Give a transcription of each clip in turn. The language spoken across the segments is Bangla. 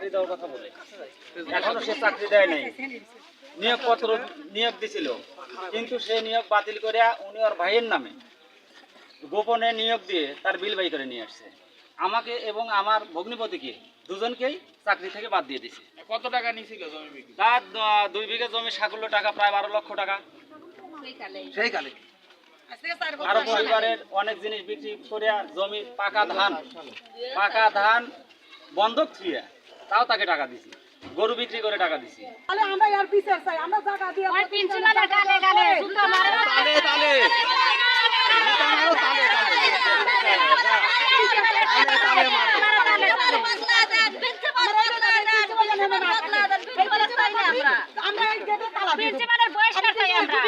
চাকরি দেওয়ার কথা বলে, এখনো সে চাকরি দেয় নাই। নিয়োগপত্র নিয়োগ দিছিল, কিন্তু সে নিয়োগ বাতিল করে উনি ওর ভাইয়ের নামে গোপনে নিয়োগ দিয়ে তার বিল বাই করে নিয়ে আসছে। আমাকে এবং আমার ভগ্নিপতিকে দুজনকেই চাকরি থেকে বাদ দিয়ে দিছে। কত টাকা নিয়েছিল জমি বিক্রি? তার 2 বিঘা জমি সাকুল্য টাকা, প্রায় 12 লক্ষ টাকা। সেই কালে আরো পরিবারের অনেক জিনিস বিক্রি করে জমি পাকা ধান বন্ধক থুয়ে তাও তাকে টাকা দিছি, গরু বিক্রি করে টাকা দিছি। আমরা এর বিচার চাই, আমরা জায়গা দিয়ে ওই প্রিন্সিপালের গালে গালে জুতো মারে তালে তালে আমরা এই গেটে তালা দিব। প্রিন্সিপালের বহিষ্কার চাই আমরা।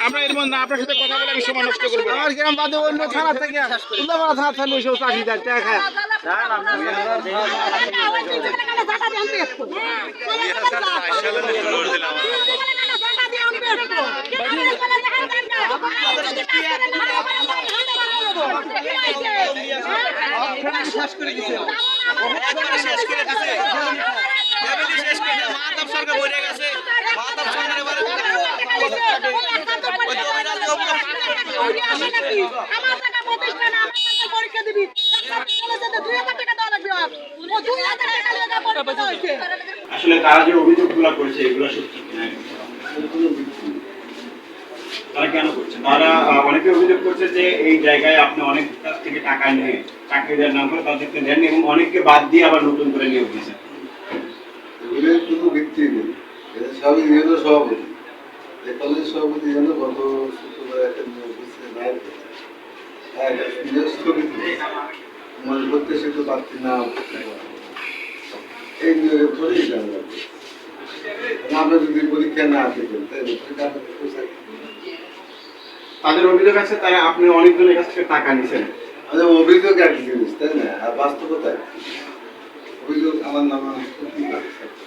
আমরা এর মধ্যে আপনার সাথে কথা বলে আমি সময় নষ্ট করবো। আমার গ্রাম বাদে অন্য থানা থেকে উল্লাপাড়া থানা থেকে ওইসব চাকরি দেয় টাকা খায়। শেষ করে দিছে, শেষ করে দিছে, শেষ করে মাতাব সরকার বইরে গেছে, মাতাব সরকার এবারে আসলে তারা যে অভিযোগগুলো করেছে এগুলো সত্যি কিনা, তারা কেন করছে? তারা অনেকে অভিযোগ করছে যে এই জায়গায় আপনি অনেক কাছ থেকে টাকা নিয়ে চাকরি দেওয়ার নাম করে তাদেরকে দেন এবং অনেককে বাদ দিয়ে আবার নতুন করে নিয়োগ দিয়েছেন। এগুলোর কোনো ভিত্তি নেই, এটা সবই নিহত সভাপতি। এই কলেজের সভাপতি যেন গত শুক্রবার একটা নিয়োগ দিচ্ছে, স্থগিত মনে করতে সে তো পাচ্ছি না, এই নিয়োগের পরেই জানবো। আমরা যদি পরীক্ষা না দিতেন তাহলে তাদের অভিযোগ আছে তারা আপনি অনেকজনের কাছ থেকে টাকা নিছেন। অভিযোগ এক জিনিস, তাই না? আর বাস্তবতায় অভিযোগ আমার নামে